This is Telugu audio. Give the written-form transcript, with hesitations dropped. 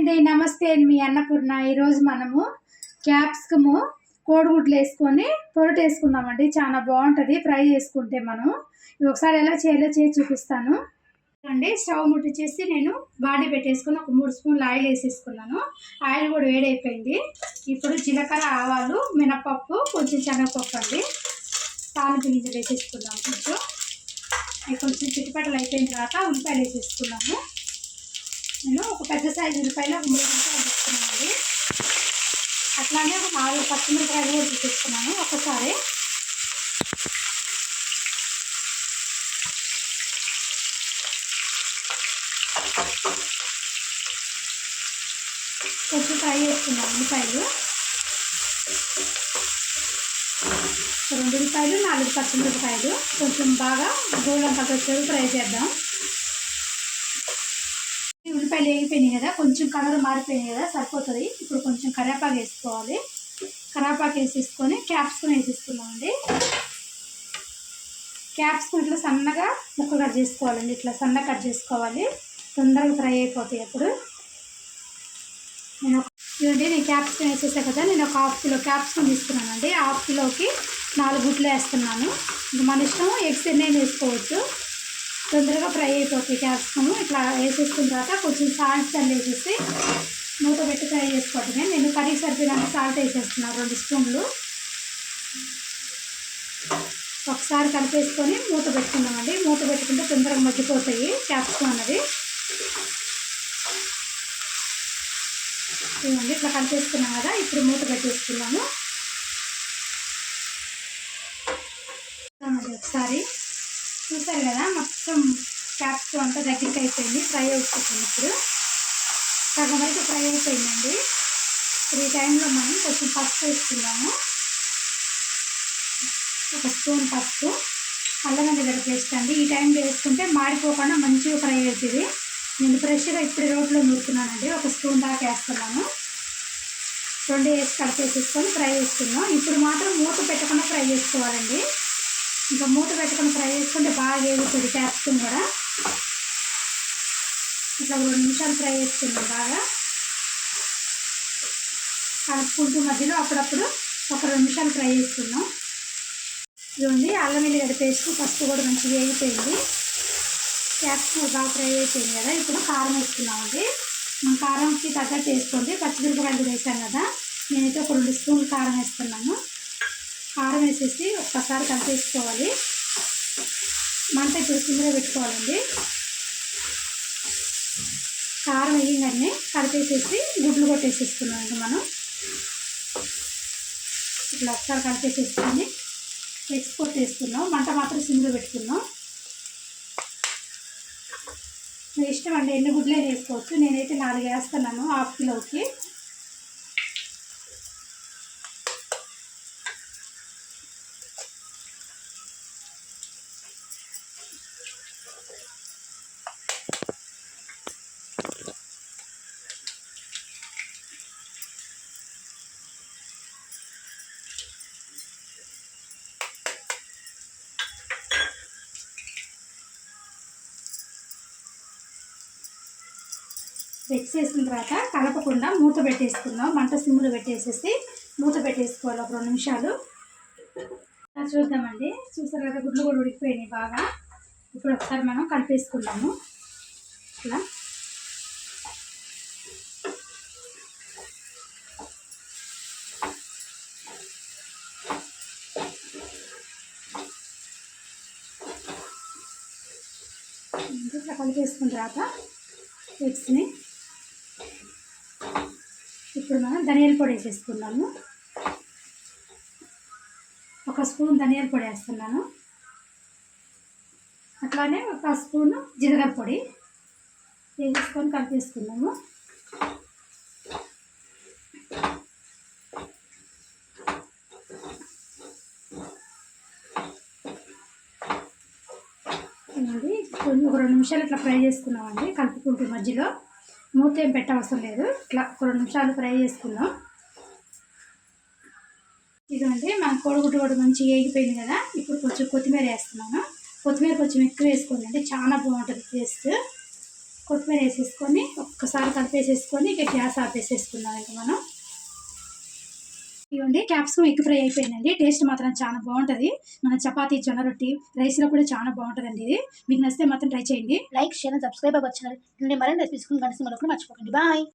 అండి, నమస్తే అండి. మీ అన్నపూర్ణ. ఈరోజు మనము క్యాప్సికము కోడిగుడ్లు వేసుకొని పొరటు వేసుకుందామండి. చాలా బాగుంటుంది ఫ్రై చేసుకుంటే. మనం ఒకసారి ఎలా చేయాలో చేసి చూపిస్తాను అండి. స్టవ్ ముట్టించేసి నేను బాండీ పెట్టేసుకొని ఒక 3 స్పూన్లు ఆయిల్ వేసేసుకున్నాను. ఆయిల్ కూడా వేడైపోయింది. ఇప్పుడు జీలకర్ర, ఆవాలు, మినపప్పు, కొంచెం శనగపప్పు అండి, తాలింపు గింజలు వేసేసుకున్నాము. కొంచెం చిటిపట్టలు అయిపోయిన తర్వాత ఉల్లిపాయలు వేసేసుకున్నాము. నేను ఒక పెద్ద సైజు ఉల్లిపాయలు ఒక 3 ఉల్లిపాయలు తీసుకున్నానండి. అట్లానే ఒక 4 పచ్చిమిరపకాయలు కూడా తీసుకున్నాను. ఒకసారి కొంచెం ఫ్రై చేసుకున్నాను. ఉల్లిపాయలు 2 ఉల్లిపాయలు, 4 పచ్చిమిరపకాయలు కొంచెం బాగా గోల్డెన్ కలర్ వచ్చేది ఫ్రై చేద్దాం. ఉల్లిపాయలు వేగిపోయినాయి కదా, కొంచెం కలర్ మారిపోయినాయి కదా, సరిపోతుంది. ఇప్పుడు కొంచెం కరివేపాకు వేసుకోవాలి. కరివేపాకు వేసేసుకొని క్యాప్సికం వేసేసుకున్నామండి. క్యాప్సికం ఇట్లా సన్నగా ముక్కలు కట్ చేసుకోవాలండి. ఇట్లా సన్నగా కట్ చేసుకోవాలి, తొందరగా ఫ్రై అయిపోతాయి. అప్పుడు నేను క్యాప్సికం వేసేసా కదా, నేను ఒక 1/2 కిలో క్యాప్సికం తీసుకున్నానండి. 1/2 కిలోకి 4 గుడ్లు వేస్తున్నాను. ఇంకా మన ఇష్టం, ఎగ్స్ ఎన్ని వేసుకోవచ్చు, తొందరగా ఫ్రై అయిపోతాయి. క్యాప్సికము ఇట్లా వేసేసుకున్న తర్వాత కొంచెం సాల్ట్ వేసేసి మూత పెట్టి ఫ్రై చేసుకోవటమే. నేను కర్రీ సరిపోయినంత సాల్ట్ వేసేస్తున్నాను, 2 స్పూన్లు. ఒకసారి కలిపేసుకొని మూత పెట్టుకుందామండి. మూత పెట్టుకుంటే తొందరగా మగ్గిపోతాయి క్యాప్సికం అన్నది. ఇవ్వండి, ఇట్లా కలిపేసుకున్నాం కదా, ఇప్పుడు మూత పెట్టేసుకున్నాము. ఒకసారి చూసారు కదా, మొత్తం క్యాప్సికం అంతా దగ్గరికి అయిపోయింది, ఫ్రై అయిపోతుంది. ఇప్పుడు సగం అయితే ఫ్రై అయిపోయిందండి. ఇప్పుడు ఈ టైంలో మనం కొంచెం పసుపు వేసుకున్నాము. 1 స్పూన్ పసుపు, అల్లం వెల్లుల్లి పేస్ట్ అండి. ఈ టైంలో వేసుకుంటే మాడిపోకుండా మంచిగా ఫ్రై అవుతుంది. నేను ఫ్రెష్గా ఇప్పుడు రోట్లో నూరుతున్నానండి. 1 స్పూన్ దాకా వేస్తున్నాను. 2 వేసి కలిపేసేసుకొని ఫ్రై చేసుకున్నాం. ఇప్పుడు మాత్రం మూత పెట్టకుండా ఫ్రై చేసుకోవాలండి. ఇంకా మూత పెట్టుకొని ఫ్రై చేసుకుంటే బాగా వేగుతుంది క్యాప్సికం కూడా. ఇట్లా 2 నిమిషాలు ఫ్రై చేసుకున్నాం. బాగా కలుపుకుంటూ మధ్యలో అప్పుడప్పుడు ఒక 2 నిమిషాలు ఫ్రై చేసుకున్నాం. ఇదిగోండి, అల్లం వెల్లుల్లి పేస్ట్ ఫస్ట్ కూడా మంచిగా వేగిపోయింది. క్యాప్సికం బాగా ఫ్రై అయిపోయింది కదా. ఇప్పుడు కారం వేసుకున్నామండి. మనం కారంకి తగ్గట్టు వేసుకోండి. పచ్చిమిరపకాయలు కూడా వేసాం కదా, నేనైతే ఒక 2 స్పూన్లు కారం వేస్తున్నాను. కారం వేసేసి ఒక్కసారి కలిపేసుకోవాలి. మంట ఇప్పుడు సిమ్లో పెట్టుకోవాలండి. కారం వేయగానే కలిపేసేసి గుడ్లు కొట్టేసేసుకున్నాం. ఇంకా మనం ఇట్లా ఒకసారి కలిపేసేసుకొని ఎగ్స్ కొట్టేసుకున్నాం. మంట మాత్రం సిమ్లో పెట్టుకున్నాం. మీ ఇష్టం అండి, ఎన్ని గుడ్లే వేసుకోవచ్చు. నేనైతే 4 వేస్తున్నాను 1/2 కిలోకి. ఎగ్స్ వేసిన తర్వాత కలపకుండా మూత పెట్టేసుకుందాం. మంట సిమ్లో పెట్టేసేసి మూత పెట్టేసుకోవాలి ఒక 2 నిమిషాలు. చూద్దామండి. చూసారు కదా, గుడ్లు కూడా ఉడికిపోయినాయి బాగా. ఇప్పుడు ఒకసారి మనం కలిపేసుకుందాము. ఇట్లా ఇట్లా కలిపేసుకున్న తర్వాత ఎగ్స్ని ఇప్పుడు మనం ధనియాల పొడి వేసేసుకున్నాము. 1 స్పూన్ ధనియాల పొడి వేస్తున్నాను. అట్లానే 1 స్పూను జీలకర్ర పొడి వేసేసుకొని కలిపేసుకున్నాము. ఒక 2 నిమిషాలు ఇట్లా ఫ్రై చేసుకున్నామండి. కలుపుకుంటూ మధ్యలో మూత ఏం పెట్టవసరం లేదు. ఇట్లా ఒక 2 నిమిషాలు ఫ్రై చేసుకుందాం. ఇదండి, మన కోడిగుడ్డు కూడా మంచిగా వేగిపోయింది కదా. ఇప్పుడు కొంచెం కొత్తిమీర వేస్తున్నాను. కొత్తిమీర కొంచెం ఎక్కువ వేసుకోండి, చాలా బాగుంటుంది టేస్ట్. కొత్తిమీర వేసేసుకొని ఒక్కసారి కలిపేసేసుకొని ఇక గ్యాస్ ఆపేసేసుకుందాం ఇంకా మనం. ఇవ్వండి క్యాప్సికమ్ ఎగ్ ఫ్రై అయిపోయిందండి. టేస్ట్ మాత్రం చాలా బాగుంటుంది. మన చపాతీ, జొన్న రొట్టి, రైస్లో కూడా చాలా బాగుంటుందండి ఇది. మీకు నచ్చితే మాత్రం ట్రై చేయండి. లైక్, షేర్, సబ్స్క్రైబ్ అవ్వచ్చు. మరిన్ని రెసిపీస్ మర్చిపోకండి. బాయ్.